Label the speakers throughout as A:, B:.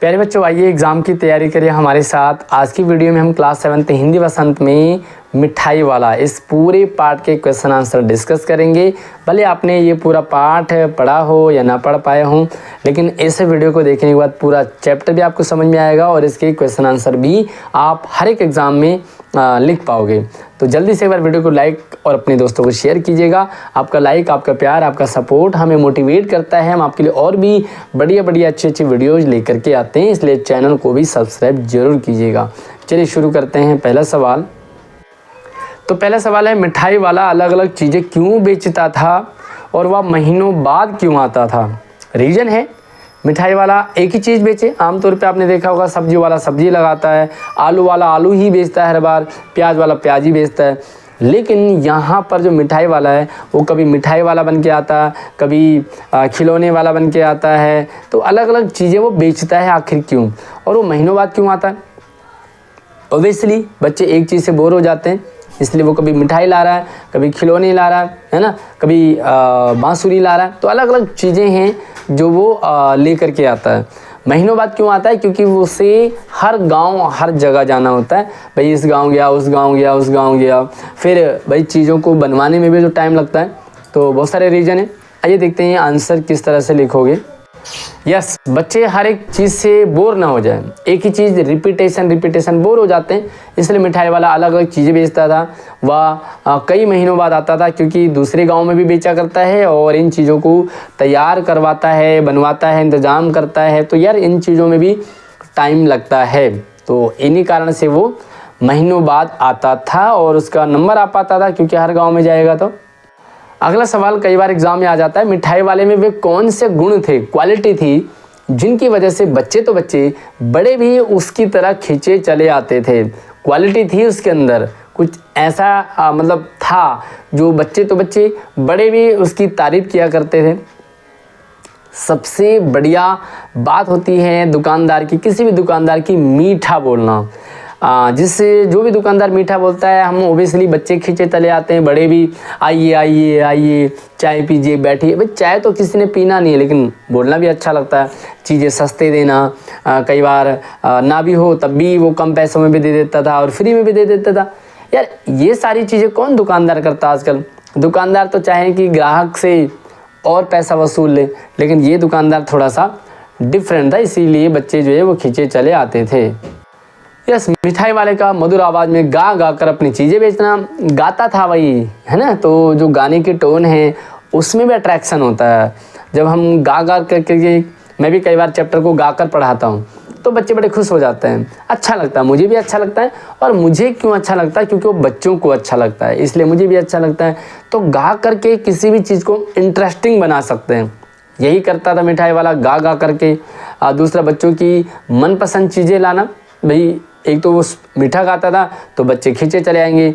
A: प्यारे बच्चों, आइए एग्ज़ाम की तैयारी करिए हमारे साथ। आज की वीडियो में हम क्लास 7 हिंदी वसंत में मिठाई वाला इस पूरे पार्ट के क्वेश्चन आंसर डिस्कस करेंगे। भले आपने ये पूरा पार्ट पढ़ा हो या ना पढ़ पाए हों, लेकिन इस वीडियो को देखने के बाद पूरा चैप्टर भी आपको समझ में आएगा और इसके क्वेश्चन आंसर भी आप हर एक एग्ज़ाम में लिख पाओगे। तो जल्दी से एक बार वीडियो को लाइक और अपने दोस्तों को शेयर कीजिएगा। आपका लाइक, आपका प्यार, आपका सपोर्ट हमें मोटिवेट करता है। हम आपके लिए और भी बढ़िया अच्छी वीडियोज़ लेकर के आते हैं, इसलिए चैनल को भी सब्सक्राइब जरूर कीजिएगा। चलिए शुरू करते हैं। पहला सवाल, तो पहला सवाल है, मिठाई वाला अलग अलग चीज़ें क्यों बेचता था और वह महीनों बाद क्यों आता था? रीज़न है, मिठाई वाला एक ही चीज़ बेचे। आमतौर पे आपने देखा होगा, सब्जी वाला सब्जी लगाता है, आलू वाला आलू ही बेचता है हर बार, प्याज वाला प्याज ही बेचता है। लेकिन यहाँ पर जो मिठाई वाला है वो कभी मिठाई वाला बन के आता है, कभी खिलौने वाला बन के आता है। तो अलग अलग चीज़ें वो बेचता है, आखिर क्यों, और वो महीनों बाद क्यों आता है? ओबियसली बच्चे एक चीज़ से बोर हो जाते हैं, इसलिए वो कभी मिठाई ला रहा है, कभी खिलौने ला रहा है ना, कभी बांसुरी ला रहा है। तो अलग अलग चीज़ें हैं जो वो लेकर के आता है। महीनों बाद क्यों आता है? क्योंकि उसे हर गांव हर जगह जाना होता है। भाई इस गांव गया, उस गांव गया, उस गांव गया, फिर भाई चीज़ों को बनवाने में भी जो टाइम लगता है। तो बहुत सारे रीज़न है। आइए देखते हैं आंसर किस तरह से लिखोगे। यस, बच्चे हर एक चीज़ से बोर ना हो जाए, एक ही चीज़ रिपीटेशन बोर हो जाते हैं, इसलिए मिठाई वाला अलग अलग चीज़ें बेचता था। वह कई महीनों बाद आता था, क्योंकि दूसरे गांव में भी बेचा करता है और इन चीज़ों को तैयार करवाता है, बनवाता है, इंतज़ाम करता है। तो यार इन चीज़ों में भी टाइम लगता है, तो इन्हीं कारण से वो महीनों बाद आता था और उसका नंबर आ पाता था, क्योंकि हर गाँव में जाएगा। तो अगला सवाल कई बार एग्जाम में आ जाता है, मिठाई वाले में वे कौन से गुण थे, क्वालिटी थी, जिनकी वजह से बच्चे तो बच्चे बड़े भी उसकी तरह खींचे चले आते थे? क्वालिटी थी उसके अंदर, कुछ ऐसा मतलब था जो बच्चे तो बच्चे बड़े भी उसकी तारीफ किया करते थे। सबसे बढ़िया बात होती है दुकानदार की, किसी भी दुकानदार की, मीठा बोलना। जिससे जो भी दुकानदार मीठा बोलता है, हम ओबियसली बच्चे खींचे चले आते हैं, बड़े भी आइए आइए आइए, चाय पीजिए, बैठिए। भाई चाय तो किसी ने पीना नहीं है, लेकिन बोलना भी अच्छा लगता है। चीज़ें सस्ते देना, कई बार ना भी हो तब भी वो कम पैसों में भी दे देता था और फ्री में भी दे देता था। यार ये सारी चीज़ें कौन दुकानदार करता आजकल? दुकानदार तो चाहे कि ग्राहक से और पैसा वसूल ले, लेकिन ये दुकानदार थोड़ा सा डिफरेंट था, इसीलिए बच्चे जो है वो खींचे चले आते थे। यस, मिठाई वाले का मधुर आवाज़ में गा गा कर अपनी चीज़ें बेचना। गाता था वही, है ना, तो जो गाने की टोन है उसमें भी अट्रैक्शन होता है। जब हम गा गा करके, मैं भी कई बार चैप्टर को गा कर पढ़ाता हूँ, तो बच्चे बड़े खुश हो जाते हैं, अच्छा लगता है, मुझे भी अच्छा लगता है। और मुझे क्यों अच्छा लगता है? क्योंकि वो बच्चों को अच्छा लगता है, इसलिए मुझे भी अच्छा लगता है। तो गा करके किसी भी चीज़ को इंटरेस्टिंग बना सकते हैं, यही करता था मिठाई वाला, गा गा करके। दूसरा, बच्चों की मनपसंद चीज़ें लाना। भाई एक तो वो मीठा गाता था तो बच्चे खींचे चले आएंगे,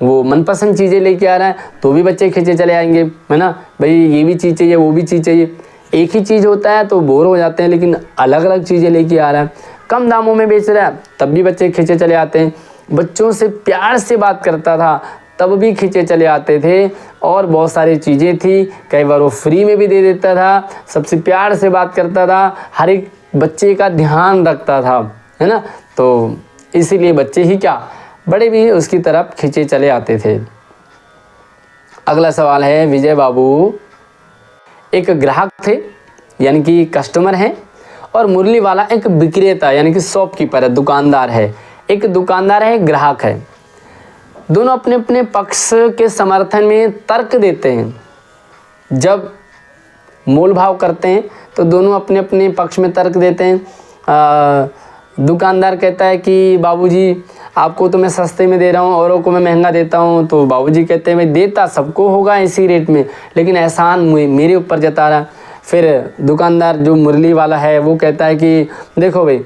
A: वो मनपसंद चीज़ें लेके आ रहा है तो भी बच्चे खींचे चले आएंगे, है ना। भाई ये भी चीज़ चाहिए, वो भी चीज़ चाहिए। एक ही चीज़ होता है तो बोर हो जाते हैं, लेकिन अलग अलग चीज़ें लेके आ रहा है, कम दामों में बेच रहा है, तब भी बच्चे खींचे चले आते हैं। बच्चों से प्यार से बात करता था तब भी खींचे चले आते थे। और बहुत सारी चीज़ें थी, कई बार वो फ्री में भी दे देता था, सबसे प्यार से बात करता था, हर एक बच्चे का ध्यान रखता था, है ना। तो इसीलिए बच्चे ही क्या, बड़े भी उसकी तरफ खींचे चले आते थे। अगला सवाल है, विजय बाबू एक ग्राहक थे, यानी कि कस्टमर हैं, और मुरली वाला एक विक्रेता यानी कि शॉपकीपर है, दुकानदार है। एक दुकानदार है, एक ग्राहक है, दोनों अपने अपने पक्ष के समर्थन में तर्क देते हैं। जब मोल भाव करते हैं तो दोनों अपने अपने पक्ष में तर्क देते हैं। दुकानदार कहता है कि बाबूजी आपको तो मैं सस्ते में दे रहा हूँ, औरों को मैं महंगा देता हूँ। तो बाबूजी कहते हैं मैं देता सबको होगा इसी रेट में, लेकिन एहसान मेरे ऊपर जता रहा। फिर दुकानदार जो मुरली वाला है वो कहता है कि देखो भाई,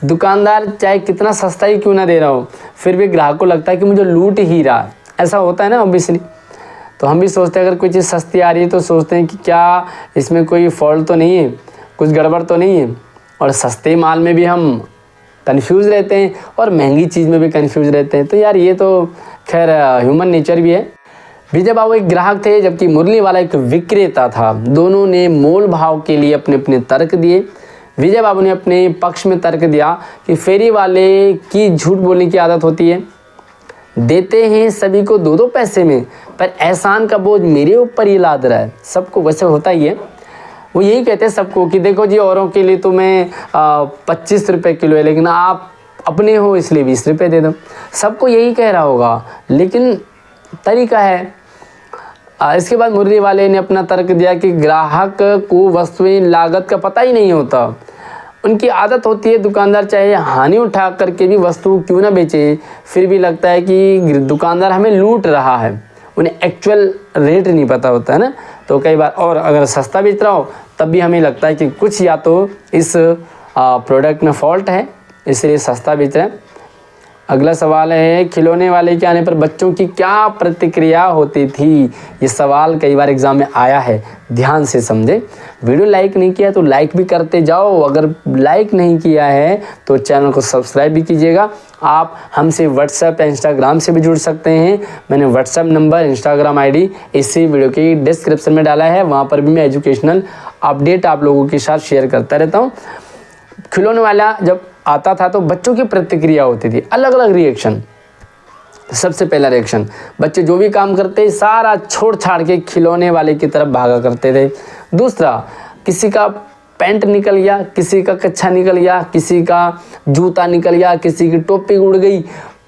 A: दुकानदार चाहे कितना सस्ता ही क्यों ना दे रहा हो, फिर भी ग्राहक को लगता है कि मुझे लूट ही रहा। ऐसा होता है ना ऑब्वियसली। तो हम भी सोचते हैं अगर कोई चीज़ सस्ती आ रही है तो सोचते हैं कि क्या इसमें कोई फॉल्ट तो नहीं है, कुछ गड़बड़ तो नहीं है। और सस्ते माल में भी हम कन्फ्यूज़ रहते हैं और महंगी चीज़ में भी कन्फ्यूज़ रहते हैं। तो यार ये तो खैर ह्यूमन नेचर भी है। विजय बाबू एक ग्राहक थे, जबकि मुरली वाला एक विक्रेता था। दोनों ने मोल भाव के लिए अपने अपने तर्क दिए। विजय बाबू ने अपने पक्ष में तर्क दिया कि फेरी वाले की झूठ बोलने की आदत होती है, देते हैं सभी को 2-2 पैसे में, पर एहसान का बोझ मेरे ऊपर ही लाद रहा है। सबको वैसे होता ही है, वो यही कहते हैं सबको कि देखो जी औरों के लिए तो मैं 25 रुपये किलो है, लेकिन आप अपने हो इसलिए 20 रुपये दे दो। सबको यही कह रहा होगा, लेकिन तरीका है। इसके बाद मुरली वाले ने अपना तर्क दिया कि ग्राहक को वस्तुएं लागत का पता ही नहीं होता, उनकी आदत होती है दुकानदार चाहे हानि उठा करके भी वस्तु क्यों ना बेचे, फिर भी लगता है कि दुकानदार हमें लूट रहा है, उन्हें एक्चुअल रेट नहीं पता होता है ना। तो कई बार और अगर सस्ता बेच रहा हो तब भी हमें लगता है कि कुछ या तो इस प्रोडक्ट में फॉल्ट है, इसलिए सस्ता बेच रहे हैं। अगला सवाल है, खिलौने वाले के आने पर बच्चों की क्या प्रतिक्रिया होती थी। ये सवाल कई बार एग्जाम में आया है, ध्यान से समझे। वीडियो लाइक नहीं किया तो लाइक भी करते जाओ, अगर लाइक नहीं किया है तो चैनल को सब्सक्राइब भी कीजिएगा। आप हमसे व्हाट्सएप या इंस्टाग्राम से भी जुड़ सकते हैं। मैंने व्हाट्सएप नंबर, इंस्टाग्राम आईडी इसी वीडियो की डिस्क्रिप्शन में डाला है, वहाँ पर भी मैं एजुकेशनल अपडेट आप लोगों के साथ शेयर करता रहता हूँ। खिलौने वाला जब आता था तो बच्चों की प्रतिक्रिया होती थी, अलग अलग रिएक्शन। सबसे पहला रिएक्शन, बच्चे जो भी काम करते सारा छोड़ छाड़ के खिलौने वाले की तरफ भागा करते थे। दूसरा, किसी का पैंट निकल गया, किसी का कच्छा निकल गया, किसी का जूता निकल गया, किसी की टोपी उड़ गई,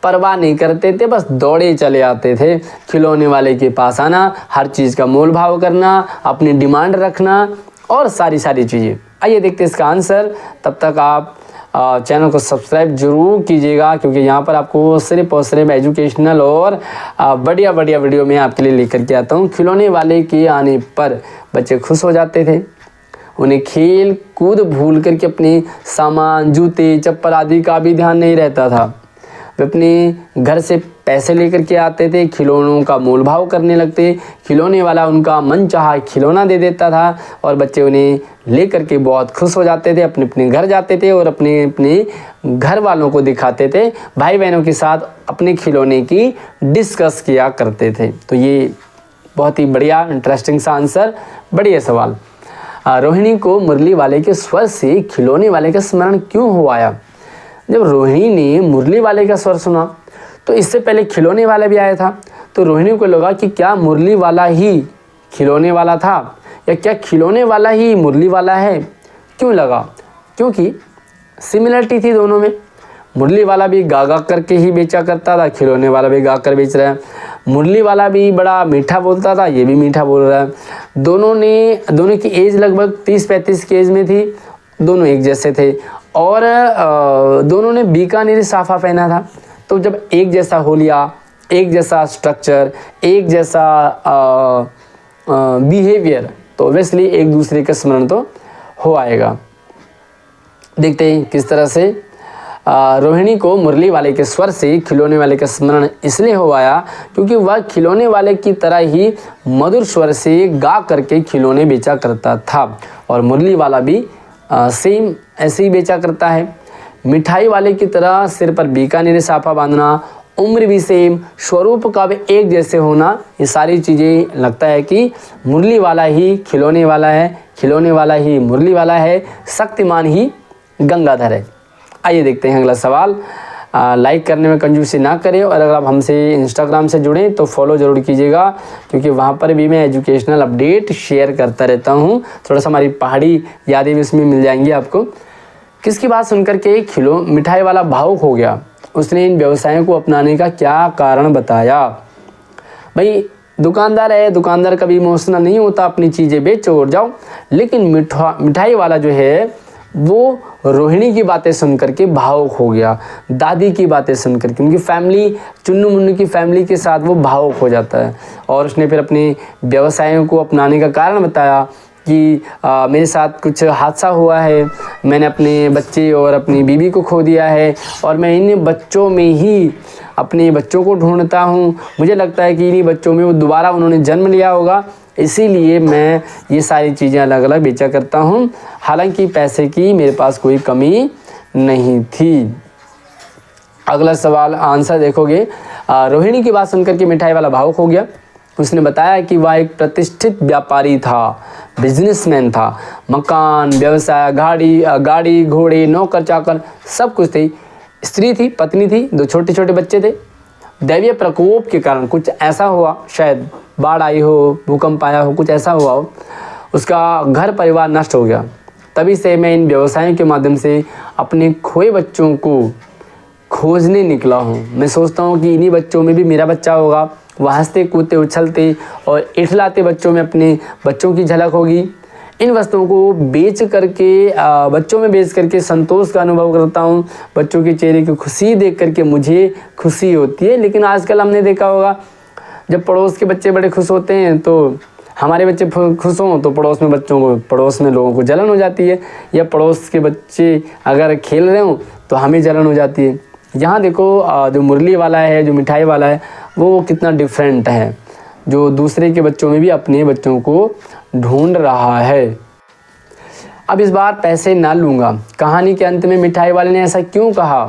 A: परवाह नहीं करते थे, बस दौड़े चले आते थे खिलौने वाले के पास आना, हर चीज़ का मोल भाव करना, अपनी डिमांड रखना और सारी चीज़ें। आइए देखते हैं इसका आंसर। तब तक आप चैनल को सब्सक्राइब जरूर कीजिएगा, क्योंकि यहाँ पर आपको सिर्फ और सिर्फ एजुकेशनल और बढ़िया वीडियो में आपके लिए लेकर के आता हूँ। खिलौने वाले के आने पर बच्चे खुश हो जाते थे, उन्हें खेल कूद भूल करके अपने सामान, जूते, चप्पल आदि का भी ध्यान नहीं रहता था। वे अपने घर से पैसे लेकर के आते थे, खिलौनों का मोल भाव करने लगते, खिलौने वाला उनका मन चाहा खिलौना दे देता था और बच्चे उन्हें लेकर के बहुत खुश हो जाते थे, अपने अपने घर जाते थे और अपने अपने घर वालों को दिखाते थे, भाई बहनों के साथ अपने खिलौने की डिस्कस किया करते थे। तो ये बहुत ही बढ़िया इंटरेस्टिंग सा आंसर, बढ़िया सवाल। रोहिणी को मुरली वाले के स्वर से खिलौने वाले का स्मरण क्यों हो आया। जब रोहिणी ने मुरली वाले का स्वर सुना तो इससे पहले खिलौने वाला भी आया था, तो रोहिणी को लगा कि क्या मुरली वाला ही खिलौने वाला था या क्या खिलौने वाला ही मुरली वाला है। क्यों लगा, क्योंकि सिमिलरिटी थी दोनों में। मुरली वाला भी गा गा करके ही बेचा करता था, खिलौने वाला भी गा कर बेच रहा है। मुरली वाला भी बड़ा मीठा बोलता था, ये भी मीठा बोल रहा है। दोनों की एज लगभग 30-35 की एज में थी, दोनों एक जैसे थे और दोनों ने बीकानेरी साफा पहना था। तो जब एक जैसा होलिया, एक जैसा स्ट्रक्चर, एक जैसा बिहेवियर, तो ऑब्वियसली एक दूसरे का स्मरण तो हो आएगा। देखते हैं किस तरह से रोहिणी को मुरली वाले के स्वर से खिलौने वाले का स्मरण इसलिए हो आया क्योंकि वह खिलौने वाले की तरह ही मधुर स्वर से गा करके खिलौने बेचा करता था और मुरली वाला भी सेम ऐसे ही बेचा करता है। मिठाई वाले की तरह सिर पर बीकानेरी साफा बांधना, उम्र भी सेम, स्वरूप का भी एक जैसे होना, ये सारी चीज़ें लगता है कि मुरली वाला ही खिलौने वाला है, खिलौने वाला ही मुरली वाला है, शक्तिमान ही गंगाधर है। आइए देखते हैं अगला सवाल। लाइक करने में कंजूसी ना करें और अगर आप हमसे इंस्टाग्राम से जुड़ें तो फॉलो ज़रूर कीजिएगा, क्योंकि वहाँ पर भी मैं एजुकेशनल अपडेट शेयर करता रहता हूँ। थोड़ा सा हमारी पहाड़ी यादें भी उसमें मिल जाएंगी आपको। किसकी बात सुनकर के मिठाई वाला भावुक हो गया, उसने इन व्यवसायों को अपनाने का क्या कारण बताया। भाई दुकानदार है, दुकानदार कभी इमोशनल नहीं होता, अपनी चीज़ें बेचो और जाओ। लेकिन मिठाई वाला जो है वो रोहिणी की बातें सुन करके भावुक हो गया, दादी की बातें सुन करके, उनकी फैमिली, चुन्नू मुन्नू की फैमिली के साथ वो भावुक हो जाता है और उसने फिर अपने व्यवसायों को अपनाने का कारण बताया कि मेरे साथ कुछ हादसा हुआ है, मैंने अपने बच्चे और अपनी बीवी को खो दिया है और मैं इन बच्चों में ही अपने बच्चों को ढूंढता हूँ। मुझे लगता है कि इन्हीं बच्चों में वो दोबारा उन्होंने जन्म लिया होगा, इसीलिए मैं ये सारी चीज़ें अलग अलग बेचा करता हूँ। हालांकि पैसे की मेरे पास कोई कमी नहीं थी। अगला सवाल आंसर देखोगे। रोहिणी की बात सुनकर के मिठाई वाला भावुक हो गया उसने बताया कि वह एक प्रतिष्ठित व्यापारी था, बिजनेसमैन था। मकान, व्यवसाय, गाड़ी घोड़े, नौकर चाकर सब कुछ थी। स्त्री थी, पत्नी थी, 2 छोटे छोटे बच्चे थे। दैवीय प्रकोप के कारण कुछ ऐसा हुआ, शायद बाढ़ आई हो, भूकंप आया हो, कुछ ऐसा हुआ हो, उसका घर परिवार नष्ट हो गया। तभी से मैं इन व्यवसायों के माध्यम से अपने खोए बच्चों को खोजने निकला हूँ। मैं सोचता हूँ कि इन्हीं बच्चों में भी मेरा बच्चा होगा। वह हंसते कूदते उछलते और इठलाते बच्चों में अपने बच्चों की झलक होगी। इन वस्तुओं को बच्चों में बेच करके संतोष का अनुभव करता हूँ। बच्चों के चेहरे की खुशी देख करके मुझे खुशी होती है। लेकिन आजकल हमने देखा होगा, जब पड़ोस के बच्चे बड़े खुश होते हैं तो हमारे बच्चे खुश हों तो पड़ोस में लोगों को जलन हो जाती है, या पड़ोस के बच्चे अगर खेल रहे हों तो हमें जलन हो जाती है। यहाँ देखो, जो मुरली वाला है, जो मिठाई वाला है, वो कितना डिफरेंट है, जो दूसरे के बच्चों में भी अपने बच्चों को ढूंढ रहा है। अब इस बार पैसे ना लूँगा। कहानी के अंत में मिठाई वाले ने ऐसा क्यों कहा?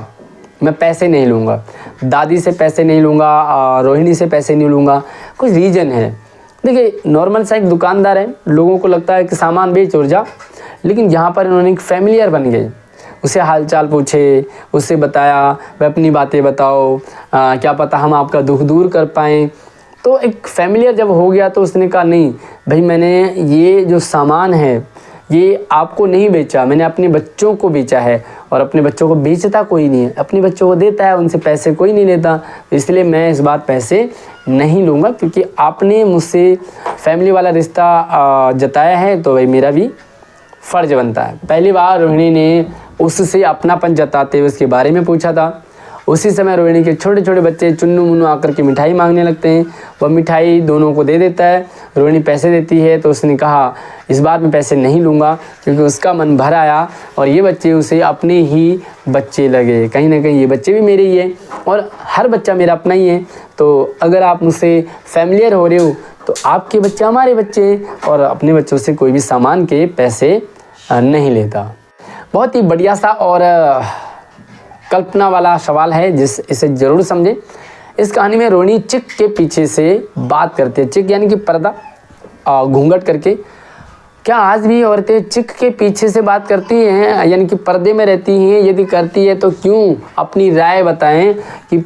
A: मैं पैसे नहीं लूँगा, दादी से पैसे नहीं लूँगा, रोहिणी से पैसे नहीं लूँगा। कुछ रीज़न है। देखिए, नॉर्मल सा एक दुकानदार है, लोगों को लगता है कि सामान बेच और जा, लेकिन यहाँ पर इन्होंने एक फैमिलियर बन गए। उसे हालचाल पूछे, उससे बताया, वह अपनी बातें बताओ, क्या पता हम आपका दुख दूर कर पाएँ। तो एक फैमिलियर जब हो गया तो उसने कहा, नहीं भाई, मैंने ये जो सामान है ये आपको नहीं बेचा, मैंने अपने बच्चों को बेचा है। और अपने बच्चों को बेचता कोई नहीं है, अपने बच्चों को देता है, उनसे पैसे कोई नहीं लेता। इसलिए मैं इस बार पैसे नहीं लूँगा, क्योंकि आपने मुझसे फैमिली वाला रिश्ता जताया है, तो भाई मेरा भी फ़र्ज बनता है। पहली बार रोहिणी ने उससे अपनापन जताते हुए उसके बारे में पूछा था। उसी समय रोहिणी के छोटे छोटे बच्चे चुन्नू मुन्नू आकर के मिठाई मांगने लगते हैं। वह मिठाई दोनों को दे देता है। रोहिणी पैसे देती है तो उसने कहा, इस बार मैं पैसे नहीं लूँगा, क्योंकि उसका मन भर आया और ये बच्चे उसे अपने ही बच्चे लगे। कहीं ना कहीं ये बच्चे भी मेरे ही हैं और हर बच्चा मेरा अपना ही है। तो अगर आप मुझसे फैमिलियर हो रहे हो तो आपके बच्चे हमारे बच्चे, और अपने बच्चों से कोई भी सामान के पैसे नहीं लेता। बहुत ही बढ़िया सा और कल्पना वाला सवाल है, इसे ज़रूर समझें। इस कहानी में रोहिणी चिक के पीछे से बात करती है। चिक यानी कि पर्दा, घूंघट करके। क्या आज भी औरतें चिक के पीछे से बात करती हैं, यानी कि पर्दे में रहती हैं? यदि करती है तो क्यों? अपनी राय बताएं कि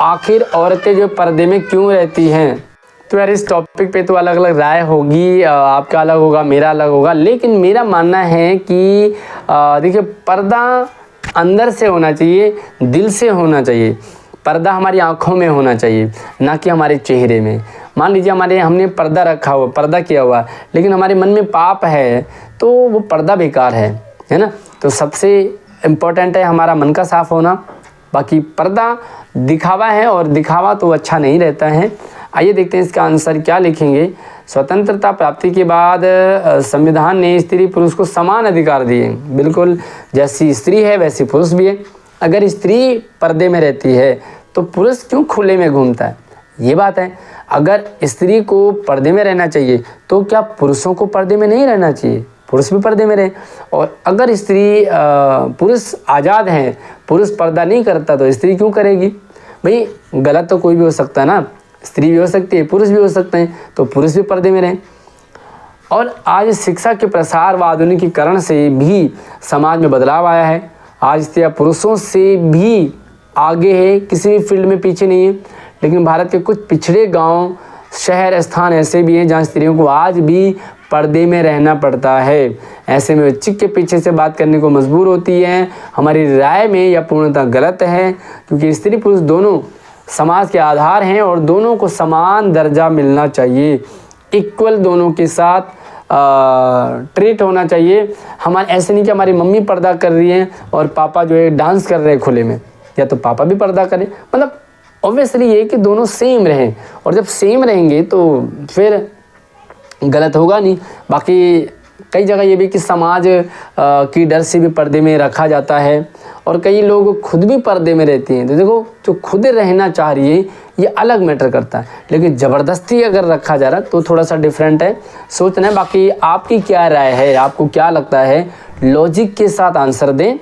A: आखिर औरतें जो पर्दे में क्यों रहती हैं। तो यार, इस टॉपिक पे तो अलग अलग राय होगी, आपका अलग होगा, मेरा अलग होगा। लेकिन मेरा मानना है कि देखिए, पर्दा अंदर से होना चाहिए, दिल से होना चाहिए। पर्दा हमारी आँखों में होना चाहिए, ना कि हमारे चेहरे में। मान लीजिए हमने पर्दा रखा हुआ, पर्दा किया हुआ, लेकिन हमारे मन में पाप है, तो वो पर्दा बेकार है ना। तो सबसे इम्पोर्टेंट है हमारा मन का साफ़ होना। बाकी पर्दा दिखावा है, और दिखावा तो अच्छा नहीं रहता है। आइए देखते हैं इसका आंसर क्या लिखेंगे। स्वतंत्रता प्राप्ति के बाद संविधान ने स्त्री पुरुष को समान अधिकार दिए। बिल्कुल, जैसी स्त्री है वैसी पुरुष भी है। अगर स्त्री पर्दे में रहती है तो पुरुष क्यों खुले में घूमता है, ये बात है। अगर स्त्री को पर्दे में रहना चाहिए तो क्या पुरुषों को पर्दे में नहीं रहना चाहिए? पुरुष भी पर्दे में रहे। और अगर पुरुष आज़ाद हैं, पुरुष पर्दा नहीं करता, तो स्त्री क्यों करेगी? भाई, गलत तो कोई भी हो सकता है ना, स्त्री भी हो सकती है, पुरुष भी हो सकते हैं, तो पुरुष भी पर्दे में रहें। और आज शिक्षा के प्रसार व आधुनिकीकरण से भी समाज में बदलाव आया है। आज स्त्रियाँ पुरुषों से भी आगे है, किसी भी फील्ड में पीछे नहीं है। लेकिन भारत के कुछ पिछड़े गांव, शहर, स्थान ऐसे भी हैं जहां स्त्रियों को आज भी पर्दे में रहना पड़ता है। ऐसे में वे चिक के पीछे से बात करने को मजबूर होती हैं। हमारी राय में यह पूर्णतः गलत है, क्योंकि स्त्री पुरुष दोनों समाज के आधार हैं और दोनों को समान दर्जा मिलना चाहिए। इक्वल दोनों के साथ ट्रीट होना चाहिए। हमारे ऐसे नहीं कि हमारी मम्मी पर्दा कर रही है और पापा जो है डांस कर रहे हैं खुले में, या तो पापा भी पर्दा करें। मतलब ऑब्वियसली ये कि दोनों सेम रहें, और जब सेम रहेंगे तो फिर गलत होगा नहीं। बाकी कई जगह ये भी कि समाज की डर से भी पर्दे में रखा जाता है, और कई लोग खुद भी पर्दे में रहती हैं। तो देखो, जो खुद रहना चाह रही है ये अलग मैटर करता है, लेकिन ज़बरदस्ती अगर रखा जा रहा तो थोड़ा सा डिफरेंट है, सोचना है। बाकी आपकी क्या राय है, आपको क्या लगता है? लॉजिक के साथ आंसर दें।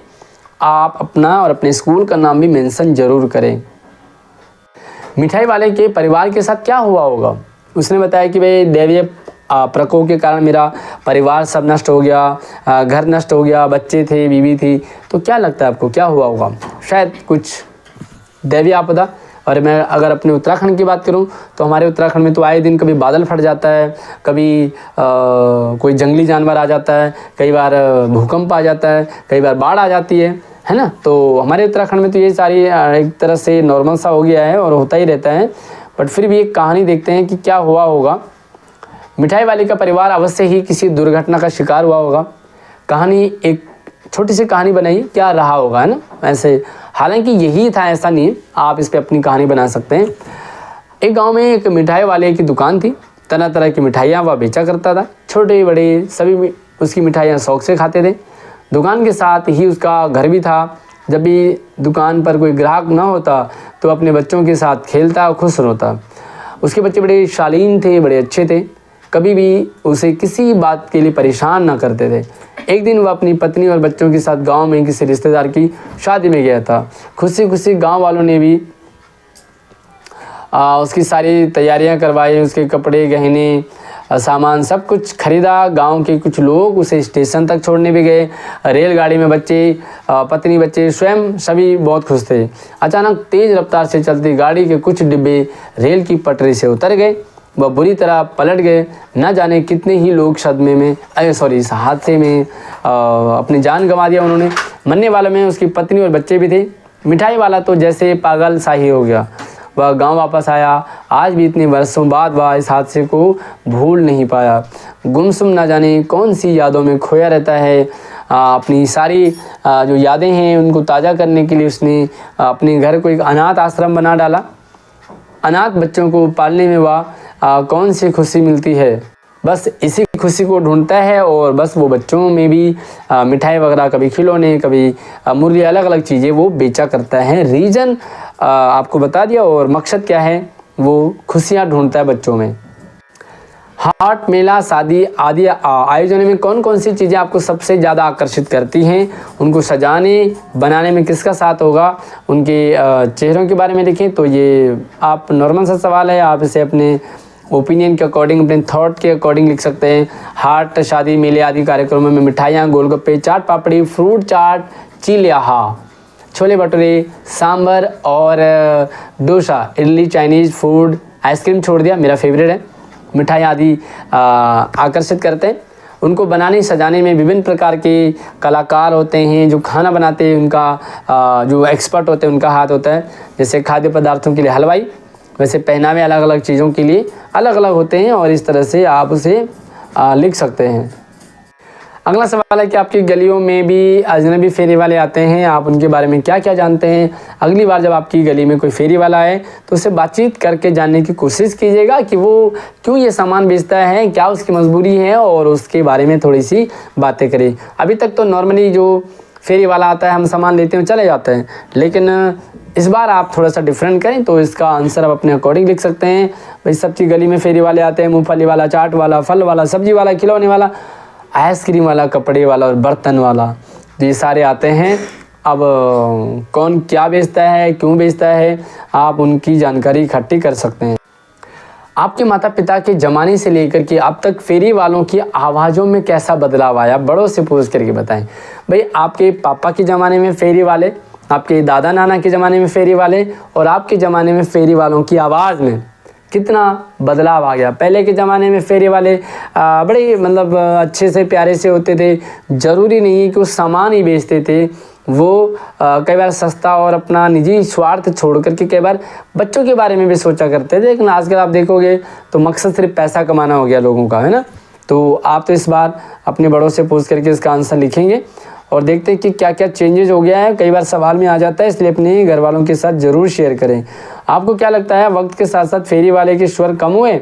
A: आप अपना और अपने स्कूल का नाम भी मेंशन ज़रूर करें। मिठाई वाले के परिवार के साथ क्या हुआ होगा? उसने बताया कि भाई दैवीय प्रकोप के कारण मेरा परिवार सब नष्ट हो गया, घर नष्ट हो गया, बच्चे थे, बीवी थी। तो क्या लगता है आपको क्या हुआ होगा? शायद कुछ दैवीय आपदा। और मैं अगर अपने उत्तराखंड की बात करूं तो हमारे उत्तराखंड में तो आए दिन कभी बादल फट जाता है, कभी कोई जंगली जानवर आ जाता है, कई बार भूकंप आ जाता है, कई बार बाढ़ आ जाती है ना। तो हमारे उत्तराखंड में तो ये सारी एक तरह से नॉर्मल सा हो गया है और होता ही रहता है। बट फिर भी एक कहानी देखते हैं कि क्या हुआ होगा। मिठाई वाले का परिवार अवश्य ही किसी दुर्घटना का शिकार हुआ होगा। कहानी एक छोटी सी कहानी बनाइए, क्या रहा होगा, है ना। ऐसे हालांकि यही था ऐसा नहीं, आप इस पर अपनी कहानी बना सकते हैं। एक गांव में एक मिठाई वाले की दुकान थी। तरह तरह की मिठाइयाँ वह बेचा करता था। छोटे बड़े सभी उसकी मिठाइयाँ शौक से खाते थे। दुकान के साथ ही उसका घर भी था। जब भी दुकान पर कोई ग्राहक न होता तो अपने बच्चों के साथ खेलता और खुश होता। उसके बच्चे बड़े शालीन थे, बड़े अच्छे थे, कभी भी उसे किसी बात के लिए परेशान ना करते थे। एक दिन वह अपनी पत्नी और बच्चों के साथ गांव में किसी रिश्तेदार की शादी में गया था। खुशी खुशी गांव वालों ने भी उसकी सारी तैयारियां करवाई, उसके कपड़े, गहने, सामान सब कुछ खरीदा। गांव के कुछ लोग उसे स्टेशन तक छोड़ने भी गए। रेलगाड़ी में बच्चे, पत्नी, बच्चे स्वयं सभी बहुत खुश थे। अचानक तेज़ रफ्तार से चलती गाड़ी के कुछ डिब्बे रेल की पटरी से उतर गए। वह बुरी तरह पलट गए। न जाने कितने ही लोग सदमे में इस हादसे में अपनी जान गंवा दिया उन्होंने। मरने वालों में उसकी पत्नी और बच्चे भी थे। मिठाई वाला तो जैसे पागल सा ही हो गया। वह गांव वापस आया। आज भी इतने वर्षों बाद वह इस हादसे को भूल नहीं पाया। गुमसुम न जाने कौन सी यादों में खोया रहता है। अपनी सारी जो यादें हैं उनको ताज़ा करने के लिए उसने अपने घर को एक अनाथ आश्रम बना डाला। अनाथ बच्चों को पालने में वह कौन सी खुशी मिलती है, बस इसी खुशी को ढूंढता है। और बस वो बच्चों में भी मिठाई वगैरह, कभी खिलौने, कभी मुरली, अलग अलग चीज़ें वो बेचा करता है। रीज़न आपको बता दिया और मकसद क्या है, वो खुशियाँ ढूंढता है बच्चों में। हाट, मेला, शादी आदि आयोजनों में कौन कौन सी चीज़ें आपको सबसे ज़्यादा आकर्षित करती हैं? उनको सजाने बनाने में किसका साथ होगा? उनके चेहरों के बारे में लिखें। तो ये आप नॉर्मल सा सवाल है, आप इसे अपने ओपिनियन के अकॉर्डिंग, अपने थॉट के अकॉर्डिंग लिख सकते हैं। हाट, शादी, मेले आदि कार्यक्रमों में मिठाइयाँ, गोलगप्पे, चाट पापड़ी, फ्रूट चाट, चिलियाहा, छोले भटूरे, सांभर और dosa, idli, Chinese food, ice cream छोड़ दिया, मेरा फेवरेट है। मिठाई आदि आकर्षित करते हैं। उनको बनाने सजाने में विभिन्न प्रकार के कलाकार होते हैं जो खाना बनाते हैं। उनका जो एक्सपर्ट होते हैं उनका हाथ होता है। जैसे खाद्य पदार्थों के लिए हलवाई, वैसे पहनावे अलग अलग चीज़ों के लिए अलग अलग होते हैं। और इस तरह से आप उसे लिख सकते हैं। अगला सवाल है कि आपकी गलियों में भी अजनबी फेरी वाले आते हैं, आप उनके बारे में क्या क्या जानते हैं? अगली बार जब आपकी गली में कोई फेरी वाला आए तो उससे बातचीत करके जानने की कोशिश कीजिएगा कि वो क्यों ये सामान बेचता है, क्या उसकी मजबूरी है, और उसके बारे में थोड़ी सी बातें करें। अभी तक तो नॉर्मली जो फेरी वाला आता है हम सामान लेते हैं चले जाते हैं, लेकिन इस बार आप थोड़ा सा डिफरेंट करें तो इसका आंसर आप अपने अकॉर्डिंग लिख सकते हैं। भाई सबकी गली में फेरी वाले आते हैं, मूँगफली वाला, चाट वाला, फल वाला, सब्जी वाला, खिलौने वाला, आइसक्रीम वाला, कपड़े वाला और बर्तन वाला, तो ये सारे आते हैं। अब कौन क्या बेचता है, क्यों बेचता है, आप उनकी जानकारी इकट्ठी कर सकते हैं। आपके माता पिता के ज़माने से लेकर के अब तक फेरी वालों की आवाज़ों में कैसा बदलाव आया, बड़ों से पूछ करके बताएं। भाई आपके पापा के ज़माने में फेरी वाले, आपके दादा नाना के ज़माने में फेरी वाले और आपके ज़माने में फेरी वालों की आवाज़ में कितना बदलाव आ गया। पहले के ज़माने में फेरी वाले बड़े मतलब अच्छे से प्यारे से होते थे। ज़रूरी नहीं है कि वो सामान ही बेचते थे, वो कई बार सस्ता और अपना निजी स्वार्थ छोड़ करके कई बार बच्चों के बारे में भी सोचा करते थे। लेकिन आजकल आप देखोगे तो मकसद सिर्फ पैसा कमाना हो गया लोगों का, है ना। तो आप तो इस बार अपने बड़ों से पूछ करके इसका आंसर लिखेंगे और देखते हैं कि क्या क्या चेंजेस हो गया है। कई बार सवाल में आ जाता है, इसलिए अपने घर वालों के साथ ज़रूर शेयर करें। आपको क्या लगता है वक्त के साथ साथ फेरी वाले के स्वर कम हुए?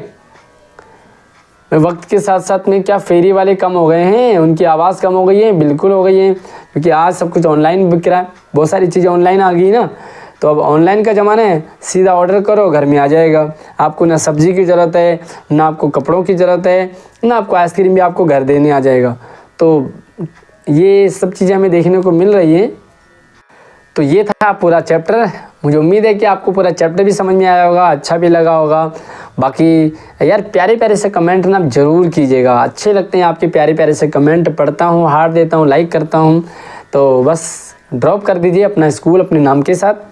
A: वक्त के साथ साथ में क्या फेरी वाले कम हो गए हैं, उनकी आवाज़ कम हो गई है? बिल्कुल हो गई है, क्योंकि आज सब कुछ ऑनलाइन बिक रहा है, बहुत सारी चीज़ें ऑनलाइन आ गई ना। तो अब ऑनलाइन का ज़माना है, सीधा ऑर्डर करो घर में आ जाएगा। आपको ना सब्ज़ी की ज़रूरत है, ना आपको कपड़ों की ज़रूरत है, ना आपको आइसक्रीम भी आपको घर देने आ जाएगा। तो ये सब चीज़ें हमें देखने को मिल रही हैं। तो ये था पूरा चैप्टर। मुझे उम्मीद है कि आपको पूरा चैप्टर भी समझ में आया होगा, अच्छा भी लगा होगा। बाकी यार प्यारे प्यारे से कमेंट ना ज़रूर कीजिएगा, अच्छे लगते हैं आपके प्यारे प्यारे से कमेंट, पढ़ता हूँ, हार्ट देता हूँ, लाइक करता हूँ। तो बस ड्रॉप कर दीजिए अपना स्कूल अपने नाम के साथ।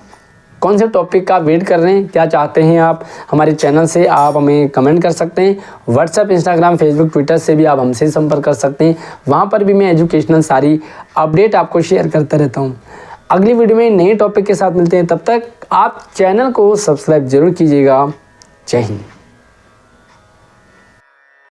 A: कौन से टॉपिक का वेट कर रहे हैं, क्या चाहते हैं आप हमारे चैनल से, आप हमें कमेंट कर सकते हैं। व्हाट्सएप, इंस्टाग्राम, फेसबुक, ट्विटर से भी आप हमसे संपर्क कर सकते हैं, वहाँ पर भी मैं एजुकेशनल सारी अपडेट आपको शेयर करता रहता हूँ। अगली वीडियो में नए टॉपिक के साथ मिलते हैं, तब तक आप चैनल को सब्सक्राइब जरूर कीजिएगा। जय हिंद।